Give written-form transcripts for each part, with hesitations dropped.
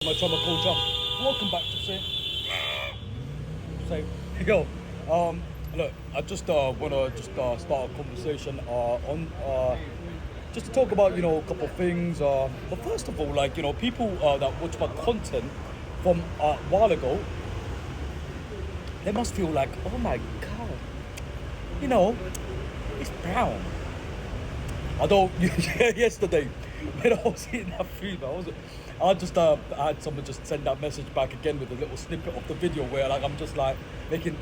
My channel culture. Welcome back to say yo. Look, I just wanna just start a conversation on just to talk about a couple of things. But first of all, like people that watch my content from a while ago, they must feel like, oh my god, you know, it's brown. Although yesterday when I was eating that food, I had someone just send that message back again with a little snippet of the video where like I'm just like making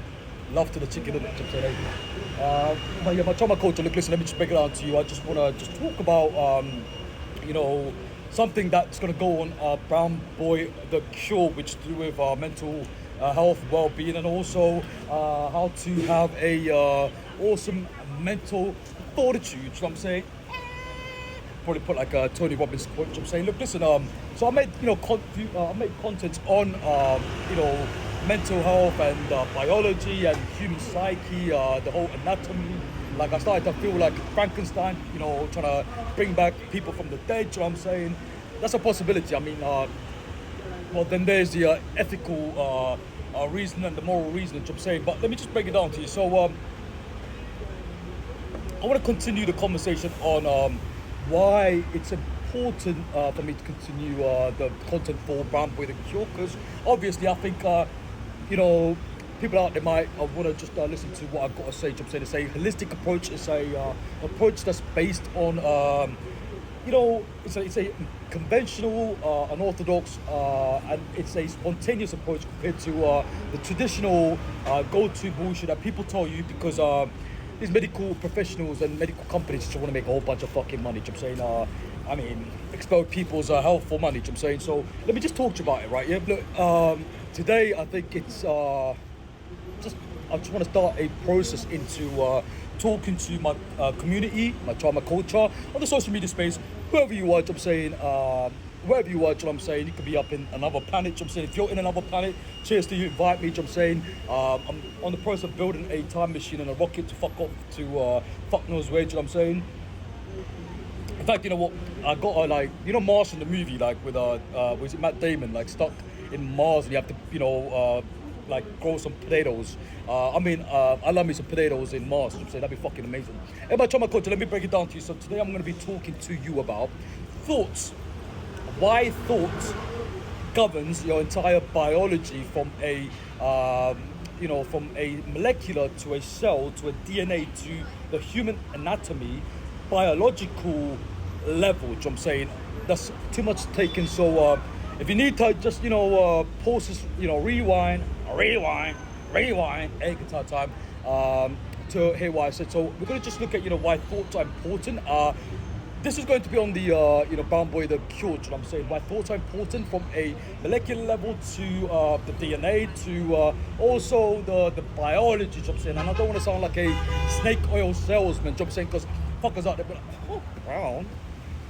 love to the chicken in it. But yeah, my trauma culture. Look, listen, let me just break it down to you. I just wanna just talk about you know something that's gonna go on Brown Boy the Cure, which to do with mental health, well-being, and also how to have a awesome mental fortitude. You know what I'm saying? Probably put like a Tony Robbins quote. I'm saying, look, listen. So I made I made content on mental health and biology and human psyche, the whole anatomy. Like I started to feel like Frankenstein, trying to bring back people from the dead. You know what I'm saying? That's a possibility. I mean, well, then there's the ethical reason and the moral reason. You know what I'm saying? But let me just break it down to you. So I want to continue the conversation on why it's important for me to continue the content for Brown Boy the Cure, because obviously I think people out there might want to just listen to what I've got to say. I'm saying it's a holistic approach. It's a approach that's based on it's a conventional, unorthodox, and it's a spontaneous approach compared to the traditional go-to bullshit that people tell you because these medical professionals and medical companies just want to make a whole bunch of fucking money. I'm saying, I mean, exploit people's health for money. I'm saying, so let me just talk to you about it, right? Yeah, look, today I think it's I just want to start a process into talking to my community, my trauma culture, on the social media space, whoever you are. I'm saying, wherever you are, I'm saying, you could be up in another planet. I'm saying, if you're in another planet, cheers to you, invite me. I'm saying, I'm on the process of building a time machine and a rocket to fuck off to fuck knows where. I'm saying. In fact, you know what? I got Mars in the movie, like with was it Matt Damon, like stuck in Mars, and you have to like grow some potatoes. I love me some potatoes in Mars. I'm saying that'd be fucking amazing. Hey, my trauma culture, let me break it down to you. So today I'm going to be talking to you about thoughts. Why thought governs your entire biology from a from a molecular to a cell to a DNA to the human anatomy, biological level. Which I'm saying that's too much taken. So if you need to just pause this, rewind, a guitar time to hear what I said. So we're going to just look at why thoughts are important. This is going to be on the Brown Boy the Cure. You know what I'm saying? Why thoughts are important from a molecular level to the DNA to also the biology. You know what I'm saying? And I don't want to sound like a snake oil salesman. You know what I'm saying? Because fuckers out there be like, oh, Brown,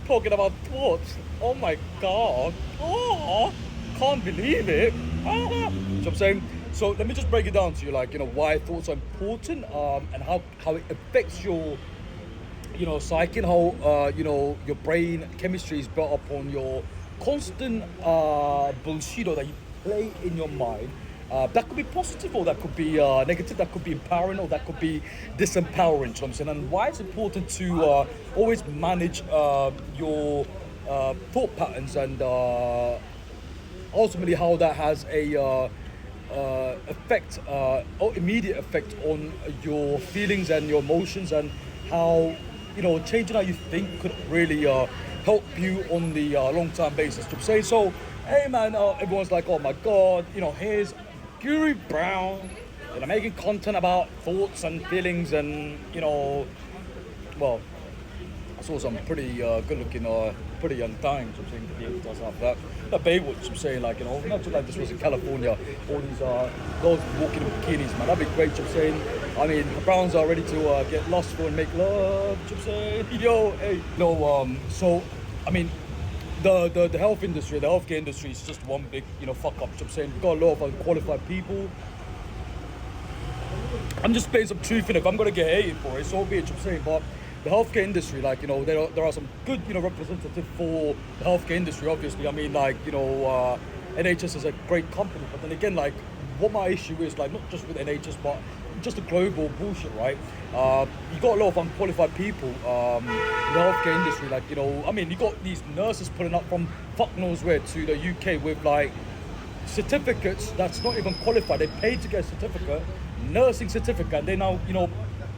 talking about thoughts. Oh my god. Oh, can't believe it. You know what I'm saying? So let me just break it down to you, why thoughts are important, and how it affects your psyche, and how your brain chemistry is built up on your constant bullshit that you play in your mind. That could be positive, or that could be negative. That could be empowering, or that could be disempowering. You know what I'm saying? And why it's important to always manage your thought patterns, and ultimately how that has a effect, or immediate effect on your feelings and your emotions, and how changing how you think could really help you on the long-term basis. To say so, hey man, everyone's like, oh my god, here's Guru Brown, making content about thoughts and feelings, and well, I saw some pretty good-looking, pretty young times. I'm saying he does have that. The Baywatch. I'm saying imagine like this was in California. All these girls walking in bikinis, man. That'd be great. I'm saying. I mean, the Browns are ready to get lost for and make love. I'm saying, yo, hey, no. So, I mean, the health industry, the healthcare industry is just one big fuck up. I'm saying we've got a lot of unqualified people. I'm just playing some truth in it. If I'm gonna get hated for it, so be it. I'm saying, but the healthcare industry, like, there are some good, representatives for the healthcare industry, obviously. I mean, like, NHS is a great company, but then again, like, what my issue is, like, not just with NHS, but just the global bullshit, right? You got a lot of unqualified people in the healthcare industry, like, I mean, you got these nurses pulling up from fuck knows where to the UK with, like, certificates that's not even qualified. They paid to get a certificate, nursing certificate, and they now,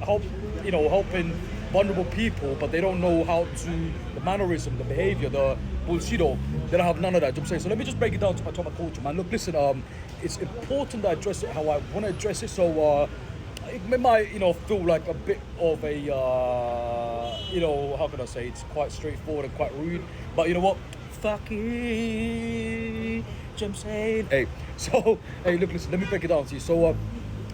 helping vulnerable people, but they don't know how to, the mannerism, the behavior, the bullshit. They don't have none of that. I'm saying. So let me just break it down to my culture, man. Look, listen, it's important that I address it how I want to address it. So it might, feel like a bit of a, how can I say? It's quite straightforward and quite rude, but you know what? Fuck it. I'm saying. Hey, so look, listen. Let me break it down to you. So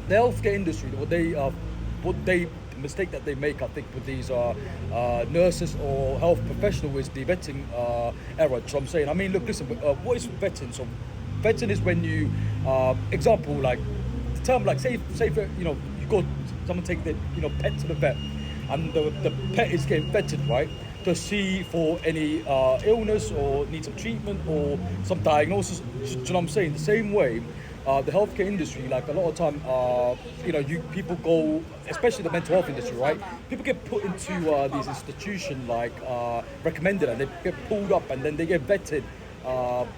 the healthcare industry, the mistake that they make, I think, with these nurses or health professionals is the vetting error. So I'm saying, I mean, look, listen. What is vetting? So vetting is when you, example, like the term, like say, you go, someone take the pet to the vet, and the pet is getting vetted, right? To see for any illness or need some treatment or some diagnosis. Do you know what I'm saying? The same way, the healthcare industry, like a lot of time, people go, especially the mental health industry, right? People get put into these institutions like recommended, and they get pulled up, and then they get vetted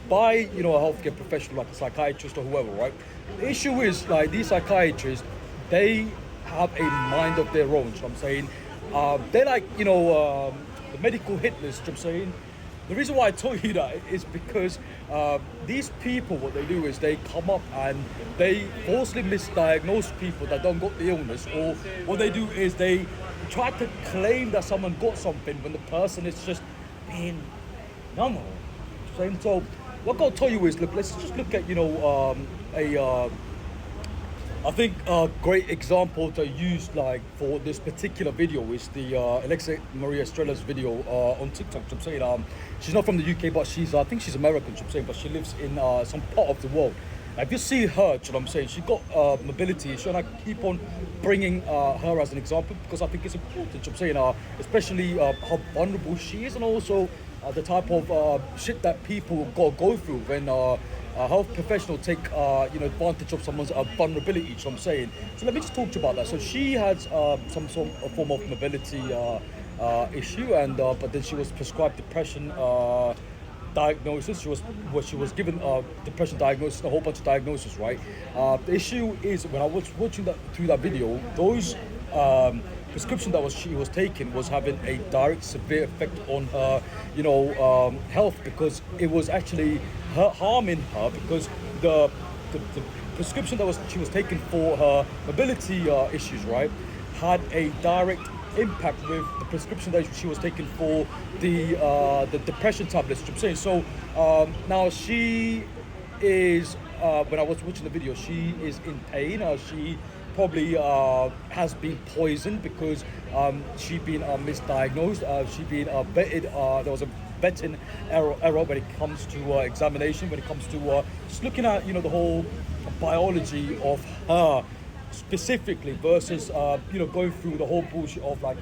by a healthcare professional like a psychiatrist or whoever, right? The issue is, like, these psychiatrists, they have a mind of their own. You know what I'm saying? They're like the medical Hitlers. You know what I'm saying? The reason why I told you that is because these people, what they do is they come up and they falsely misdiagnose people that don't got the illness, or what they do is they try to claim that someone got something when the person is just being normal. So what I'll tell you is, look, let's just look at I think a great example to use, like, for this particular video is the Alexa Maria Estrella's video on TikTok. I'm saying, she's not from the UK, but I think she's American. I'm saying, but she lives in some part of the world. Now, if you see her, you know what I'm saying, she got mobility issue, and I keep on bringing her as an example because I think it's important. You know what I'm saying, especially how vulnerable she is, and also the type of shit that people go through when a health professional take advantage of someone's vulnerability. So I'm saying. So let me just talk to you about that. So she had some sort of form of mobility issue, and but then she was prescribed depression diagnosis. She was given depression diagnosis, a whole bunch of diagnoses, right? The issue is, when I was watching through that video, those prescription that she was taking was having a direct severe effect on her health, because it was actually harming her, because the prescription that she was taking for her mobility issues, right, had a direct impact with the prescription that she was taking for the depression tablets. I'm saying. So now she is, when I was watching the video, she is in pain. She probably has been poisoned because she'd been misdiagnosed. She'd been vetted. There was a vetting error when it comes to examination, when it comes to just looking at the whole biology of her specifically versus going through the whole bullshit of, like,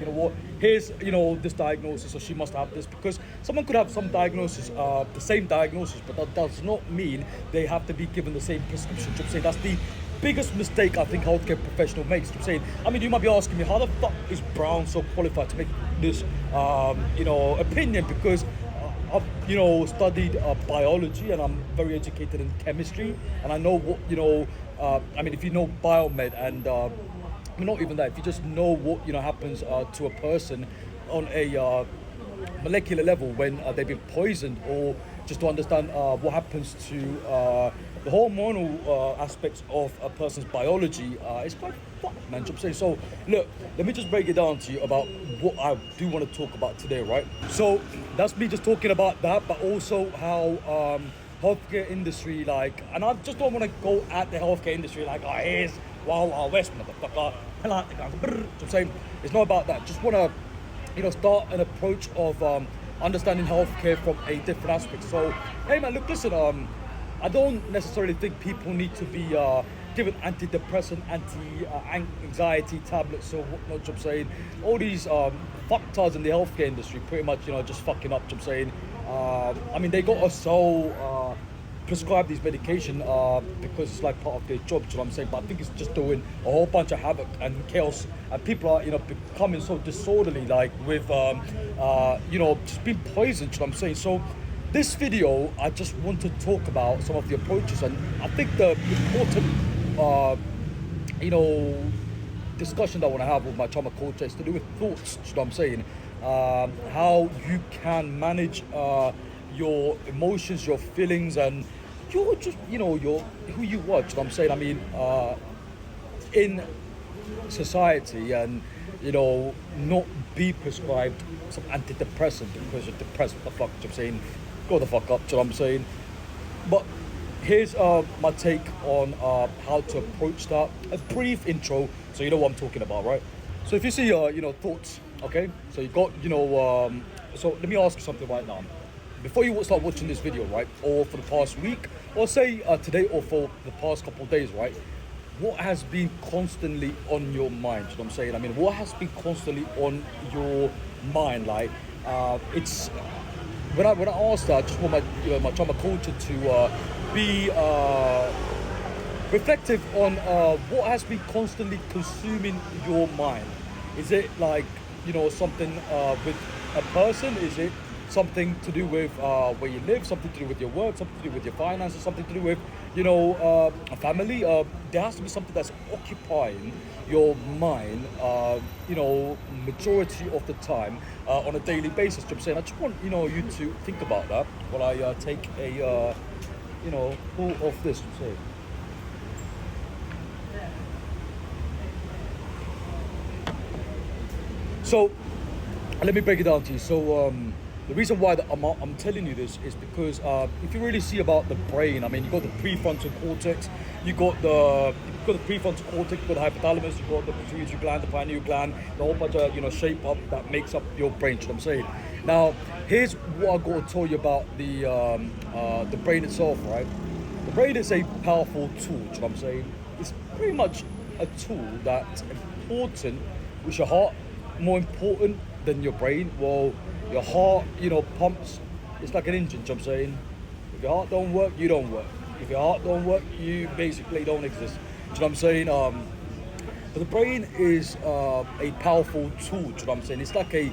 here's this diagnosis, so she must have this, because someone could have some diagnosis, the same diagnosis, but that does not mean they have to be given the same prescription. I'm saying that's the biggest mistake I think healthcare professional makes. I'm saying, I mean, you might be asking me, how the fuck is Brown so qualified to make this opinion? Because I've studied biology, and I'm very educated in chemistry, and I know what I mean, if you know biomed, and I mean, not even that, if you just know what happens to a person on a molecular level when they've been poisoned, or just to understand what happens to the hormonal aspects of a person's biology, it's quite fucked, man. I'm saying. So look, let me just break it down to you about what I do want to talk about today, right? So that's me just talking about that, but also how healthcare industry, like, and I just don't want to go at the healthcare industry like, oh, here's Wild Wild West, motherfucker. I'm saying, it's not about that. Just want to start an approach of understanding healthcare from a different aspect. So hey man, look, listen, I don't necessarily think people need to be given antidepressant, anxiety tablets or whatnot. I'm saying all these fucktards in the healthcare industry, pretty much, just fucking up. I'm saying, I mean, they got us so prescribe these medication because it's like part of their job. You know what I'm saying? But I think it's just doing a whole bunch of havoc and chaos, and people are becoming so disorderly, like with just being poisoned. You know what I'm saying? So this video, I just want to talk about some of the approaches, and I think the important discussion that I want to have with my trauma coach is to do with thoughts. You know what I'm saying? How you can manage your emotions, your feelings, and you're just your who you are. You know what I'm saying? I mean, in society, and not be prescribed some antidepressant because you're depressed. What the fuck? You know what I'm saying? Go the fuck up. You know what I'm saying? But here's my take on how to approach that. A brief intro, so you know what I'm talking about, right? So if you see thoughts, okay, so you got so let me ask you something right now. Before you start watching this video, right, or for the past week, or say today, or for the past couple of days, right, what has been constantly on your mind? You know what I'm saying? I mean, what has been constantly on your mind? Like, it's when I asked that, I just want my trauma coach to be reflective on what has been constantly consuming your mind. Is it like something with a person? Is it something to do with where you live, something to do with your work, something to do with your finances, something to do with a family? There has to be something that's occupying your mind majority of the time on a daily basis. I'm saying, I just want you to think about that while I take a pull of this. I'm saying. So let me break it down to you. So the reason why I'm telling you this is because if you really see about the brain, I mean, you got the prefrontal cortex, you got the prefrontal cortex, you got the hypothalamus, you got the pituitary gland, the pineal gland, the whole bunch of shape up that makes up your brain. You know what I'm saying? Now, here's what I got to tell you about the brain itself, right? The brain is a powerful tool. You know what I'm saying? It's pretty much a tool that's important with your heart. More important than your brain. Well, your heart, pumps. It's like an engine. You know what I'm saying? If your heart don't work, you don't work. If your heart don't work, you basically don't exist. Do you know what I'm saying? But the brain is a powerful tool. Do you know what I'm saying? It's like a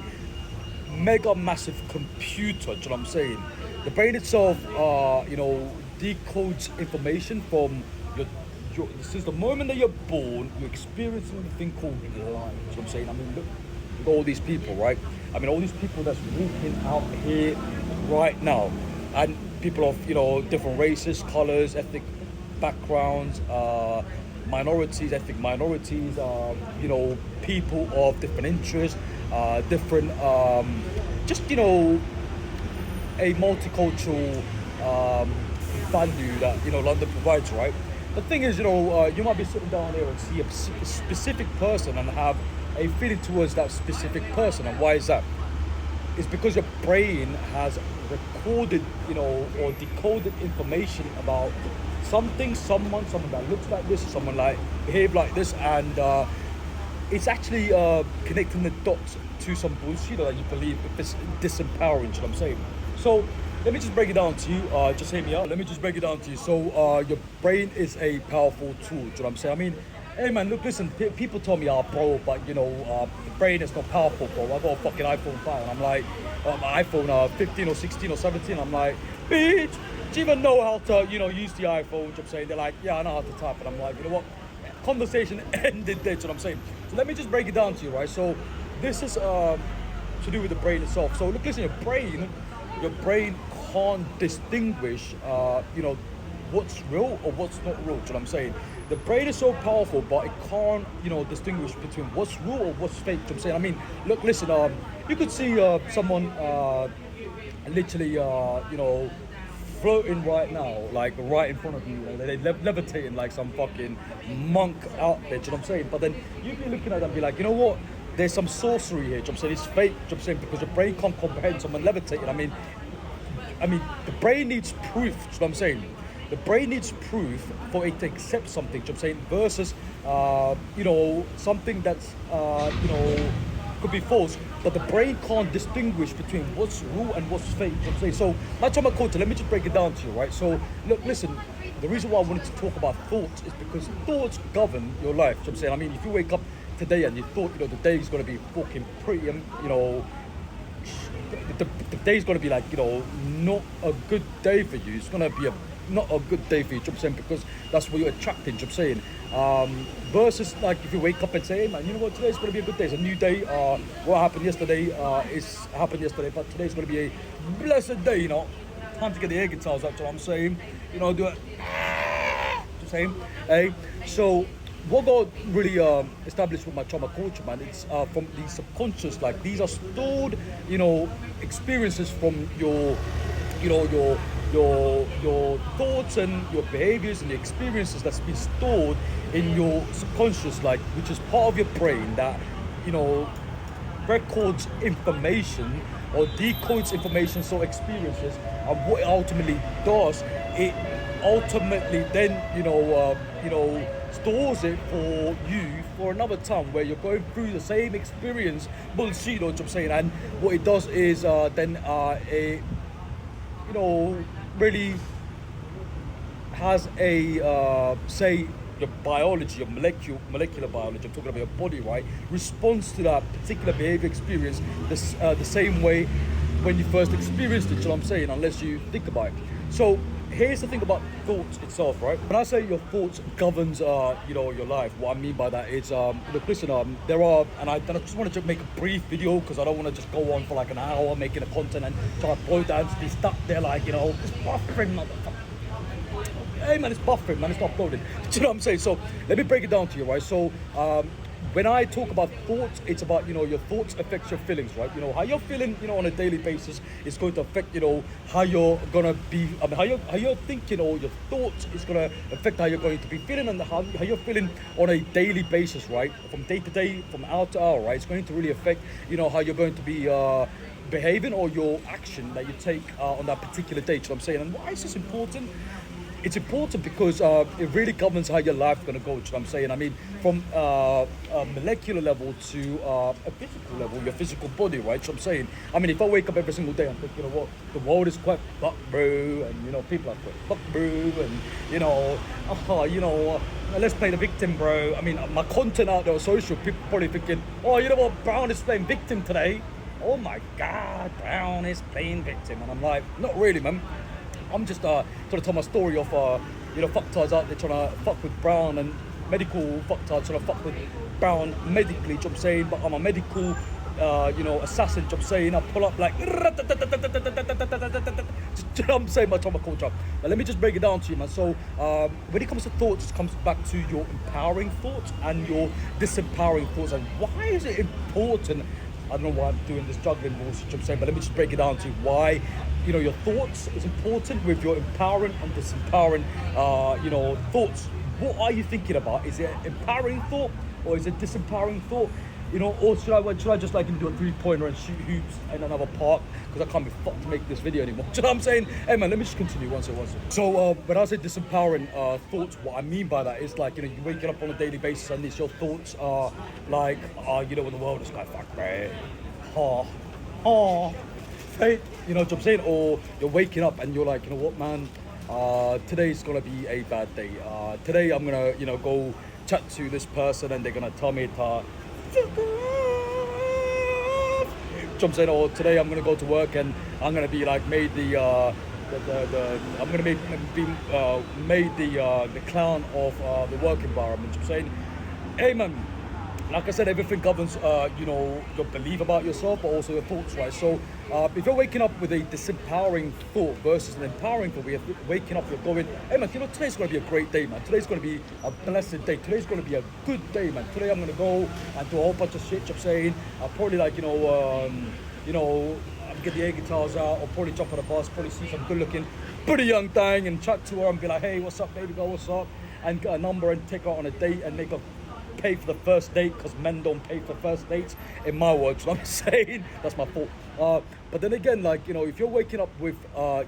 mega massive computer. Do you know what I'm saying? The brain itself, decodes information from your since the moment that you're born. You're experiencing the thing called life. You know what I'm saying? I mean, look at all these people, right? I mean, all these people that's walking out here right now, and people of different races, colors, ethnic backgrounds, minorities, ethnic minorities, people of different interests, different, just a multicultural value that London provides, right? The thing is, you might be sitting down there and see a specific person and have a feeling towards that specific person. And why is that? It's because your brain has recorded, or decoded information about something, someone that looks like this, someone like behave like this, and it's actually connecting the dots to some bullshit that you believe it's disempowering. You know what I'm saying? So let me just break it down to you. Just hear me out. Let me just break it down to you. So your brain is a powerful tool. Do you know what I'm saying? I mean, hey man, look, listen. People tell me, bro, but the brain is not powerful, bro. I got a fucking iPhone 5, and I'm like, my iPhone 15 or 16 or 17. I'm like, bitch, do you even know how to use the iPhone? You know what I'm saying? They're like, yeah, I know how to type, and I'm like, you know what? Conversation ended there. You know what I'm saying? So let me just break it down to you, right? So this is to do with the brain itself. So look, listen, your brain can't distinguish, what's real or what's not real. Do you know what I'm saying? The brain is so powerful, but it can't, distinguish between what's real or what's fake. You know what I'm saying? I mean, look, listen, you could see someone literally, floating right now, like right in front of you, and they're levitating like some fucking monk out there. Do you know what I'm saying? But then you'd be looking at them and be like, you know what? There's some sorcery here. Do you know what I'm saying? It's fake. Do you know what I'm saying? Because your brain can't comprehend someone levitating. I mean, the brain needs proof. Do you know what I'm saying? the brain needs proof for it to accept something. You know what I'm saying, versus something that's could be false, but the brain can't distinguish between what's real and what's fake. You know what I'm saying? So, my Toma culture, let me just break it down to you, right? So, look, listen, the reason why I wanted to talk about thoughts is because thoughts govern your life. You know what I'm saying? I mean, if you wake up today and you thought, the day is going to be fucking pretty, the day's going to be like, not a good day for you. It's going to be not a good day for you, you know what I'm saying? Because that's what you're attracting, you know what I'm saying? Versus like if you wake up and say, hey man, you know what, today's going to be a good day. It's a new day. What happened yesterday is happened yesterday, but today's going to be a blessed day, Time to get the air guitars out, you know what I'm saying? Do it. Saying, hey. So what God really established with my trauma culture, man, it's from the subconscious. Like these are stored, experiences from your thoughts and your behaviors and the experiences that's been stored in your subconscious, like which is part of your brain that records information or decodes information, so experiences. And what it ultimately does, it ultimately then stores it for you for another time where you're going through the same experience, bullshit, you know what I'm saying? And what it does is really has a say your biology, your molecular biology, I'm talking about your body, right, responds to that particular behavior experience the same way when you first experienced it, you know what I'm saying, unless you think about it. So here's the thing about thoughts itself, right? When I say your thoughts governs your life, what I mean by that is look, listen, there are, and I just wanted to make a brief video because I don't want to just go on for like an hour making a content and try to upload that and be stuck there like, it's buffering, motherfucker. Hey man, it's buffering, man, it's not uploading. Do you know what I'm saying? So let me break it down to you, right? So when I talk about thoughts, it's about, your thoughts affect your feelings, right? How you're feeling, on a daily basis is going to affect, how you're going to be, how you're thinking, or your thoughts is going to affect how you're going to be feeling and how you're feeling on a daily basis, right? From day to day, from hour to hour, right? It's going to really affect, how you're going to be behaving or your action that you take on that particular day, you know what I'm saying? And why is this important? It's important because it really governs how your life's going to go, you know what I'm saying? I mean, from a molecular level to a physical level, your physical body, right? You know what I'm saying? I mean, if I wake up every single day and think, you know what, the world is quite fucked, bro, and, people are quite fucked, bro, and, let's play the victim, bro. I mean, my content out there on social, people probably thinking, oh, you know what, Brown is playing victim today. Oh my God, Brown is playing victim. And I'm like, not really, man. I'm just trying to tell my story of fucktards out there trying to fuck with Brown and medical fucktards trying to fuck with Brown medically, you know what I'm saying? But I'm a medical assassin, you know what I'm saying? I pull up like, you know what I'm saying, my trauma culture. But let me just break it down to you, man. So when it comes to thoughts, it comes back to your empowering thoughts and your disempowering thoughts. And why is it important? I don't know why I'm doing this juggling bullshit, you know what I'm saying, but let me just break it down to why, your thoughts is important with your empowering and disempowering, thoughts. What are you thinking about? Is it an empowering thought or is it disempowering thought? Or should I just like do a 3-pointer and shoot hoops in another park because I can't be fucked to make this video anymore? Do you know what I'm saying? Hey man, let me just continue once. So when I say disempowering thoughts, what I mean by that is like, you're waking up on a daily basis and your thoughts are like, when the world is like, fuck, right? Hey, you know what I'm saying? Or you're waking up and you're like, you know what, man? Today's gonna be a bad day. Today I'm gonna, go chat to this person and they're gonna tell me to. I'm saying, or today I'm gonna go to work and I'm gonna be like made I'm gonna be made the clown of the work environment. I'm saying, hey man, like I said, everything governs your belief about yourself, but also your thoughts, right? So if you're waking up with a disempowering thought versus an empowering thought, we're waking up, you're going, hey man, today's gonna be a great day, man. Today's gonna be a blessed day. Today's gonna be a good day, man. Today I'm gonna go and do a whole bunch of shit. I'm saying, I'll probably like, I'll get the air guitars out, or probably jump on a bus, probably see some good-looking, pretty young thing and chat to her and be like, hey, what's up, baby girl, what's up? And get a number and take her on a date and make a pay for the first date because men don't pay for first dates. In my words, you know what I'm saying? That's my fault. But then again, like, you know, if you're waking up with,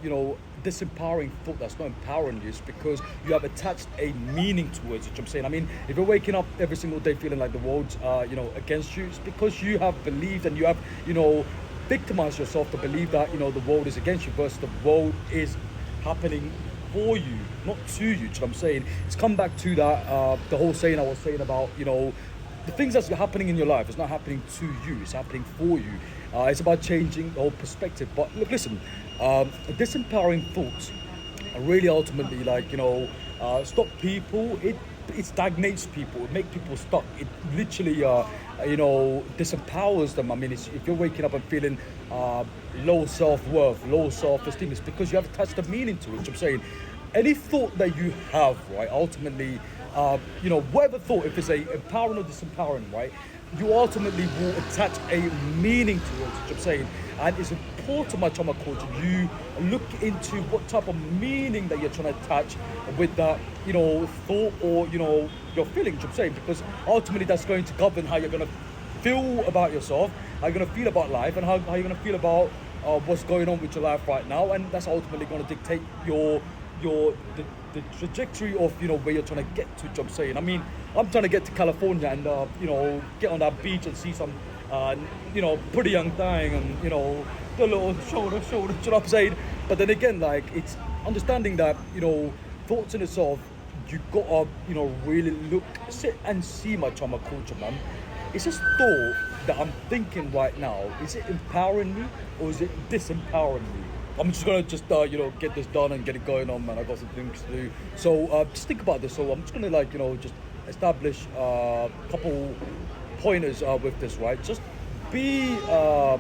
you know, disempowering thought that's not empowering you, it's because you have attached a meaning towards it. You know what I'm saying? I mean, if you're waking up every single day feeling like the world's, you know, against you, it's because you have believed and you have, you know, victimized yourself to believe that, you know, the world is against you versus the world is happening for you, not to you. Do you know what I'm saying? It's come back to that, the whole saying I was saying about, you know, the things that's happening in your life is not happening to you, it's happening for you. It's about changing the whole perspective. But look, listen, disempowering thoughts are really ultimately like, you know, stop people. It stagnates people. It makes people stuck. It literally, you know, disempowers them. I mean, if you're waking up and feeling low self-worth, low self-esteem, it's because you have attached a meaning to it. Which I'm saying, any thought that you have, right, ultimately, you know, whatever thought, if it's a empowering or disempowering, right, you ultimately will attach a meaning to it. Which I'm saying, and it's important, my trauma culture, you look into what type of meaning that you're trying to attach with that, you know, thought or, you know, your feelings. I'm saying, because ultimately that's going to govern how you're going to feel about yourself, how you're going to feel about life, and how you're going to feel about what's going on with your life right now, and that's ultimately going to dictate the trajectory of, you know, where you're trying to get to. You know what I'm saying? I mean, I'm trying to get to California and you know, get on that beach and see some you know, pretty young thing and, you know, the little shoulder, you know what I'm saying? But then again, like, it's understanding that, you know, thoughts in itself, you gotta, you know, really sit and see my trauma culture, man. It's this thought that I'm thinking right now, is it empowering me or is it disempowering me? I'm just gonna you know, get this done and get it going on, man. I got some things to do. So just think about this. So I'm just gonna, like, you know, just establish a couple pointers with this, right? Just be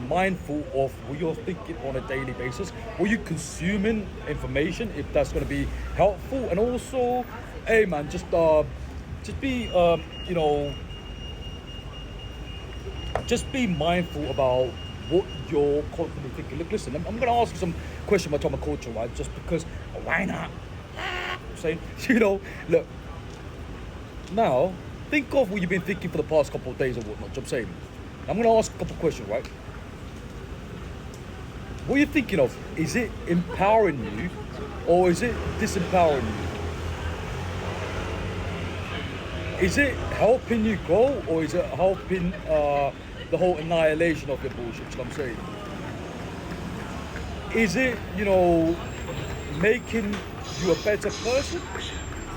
mindful of what you're thinking on a daily basis. What you consuming information, if that's gonna be helpful, and also, hey, man, just be you know, just be mindful about what you're constantly thinking. Look, listen, I'm going to ask you some questions about trauma culture, right? Just because, why not? I'm saying, you know, look, now, think of what you've been thinking for the past couple of days or whatnot. You know what I'm saying? I'm going to ask a couple of questions, right? What are you thinking of? Is it empowering you or is it disempowering you? Is it helping you grow or is it helping the whole annihilation of your bullshit? You know what I'm saying? Is it, you know, making you a better person,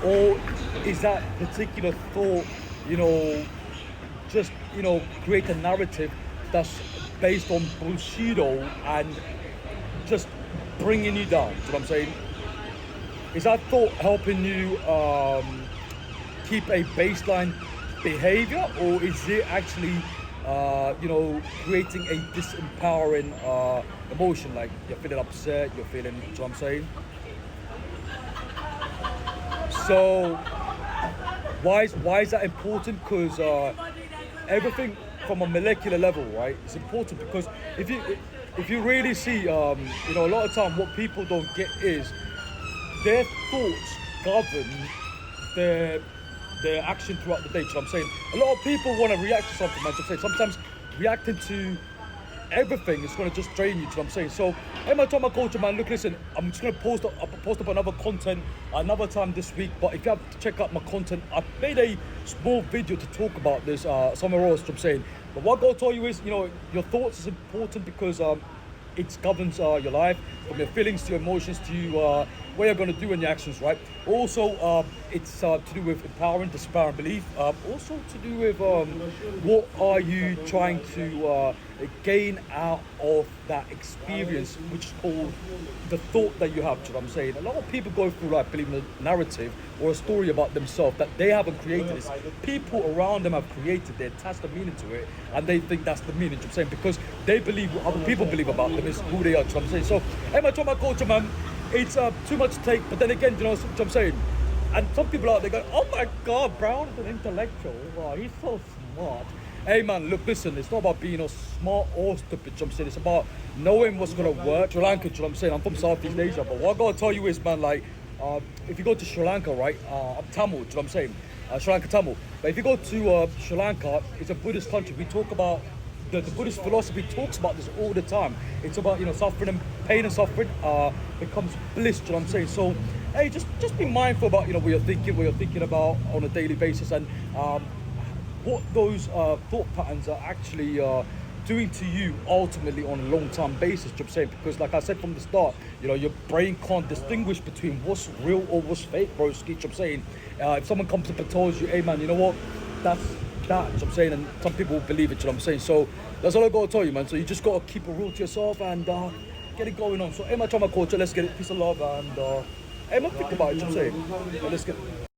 or is that particular thought, you know, just, you know, create a narrative that's based on bullshito and just bringing you down? You know what I'm saying? Is that thought helping you keep a baseline behavior, or is it actually you know, creating a disempowering emotion, like you're feeling upset, you're feeling, you know what I'm saying? So why is that important? Because everything from a molecular level, right, it's important because if you really see, you know, a lot of time what people don't get is their thoughts govern their action throughout the day. You know what I'm saying? A lot of people want to react to something, man. I'm saying sometimes reacting to everything is going to just drain you. You know what I'm saying? So, hey, my trauma culture, man. Look, listen. I'm just going to post up another content another time this week. But if you have to check out my content, I've made a small video to talk about this somewhere else. You know what I'm saying? But what I'm going to tell you is, you know, your thoughts is important because it governs your life, from your feelings to your emotions to what you're going to do in your actions, right? Also, it's to do with empowering, disempowering belief. Also to do with what are you trying to gain out of that experience, which is called the thought that you have. Do you know what I'm saying? A lot of people go through life believing a narrative or a story about themselves that they haven't created. It's people around them have created, they attach the meaning to it, and they think that's the meaning. Do you know what I'm saying? Because they believe what other people believe about them is who they are. Do you know what I'm saying? So, hey, my trauma culture, man, it's too much to take. But then again, you know what I'm saying? And some people out there go, oh my God, Brown's an intellectual. Wow, he's so smart. Hey man, look, listen, it's not about being smart or stupid. You know what I'm saying? It's about knowing what's gonna work. Sri Lanka, you know what I'm saying? I'm from Southeast Asia, but what I gotta tell you is, man, like, if you go to Sri Lanka, right, I'm Tamil, do you know what I'm saying? Sri Lanka Tamil. But if you go to Sri Lanka, it's a Buddhist country. We talk about the Buddhist philosophy talks about this all the time. It's about suffering and pain and suffering becomes bliss. Do you know what I'm saying? So, hey, just be mindful about what you're thinking about on a daily basis, and what those thought patterns are actually doing to you ultimately on a long-term basis. I'm saying, because like I said from the start, your brain can't distinguish between what's real or what's fake, bro. I'm saying, if someone comes up and tells you, hey man, you know what, that's that, I'm saying, and some people will believe it, I'm saying. So that's all I gotta tell you, man. So you just gotta keep it real to yourself and get it going on. So hey, my trauma culture, let's get it, peace and love, and hey man, think about it, I'm saying. Let's get it.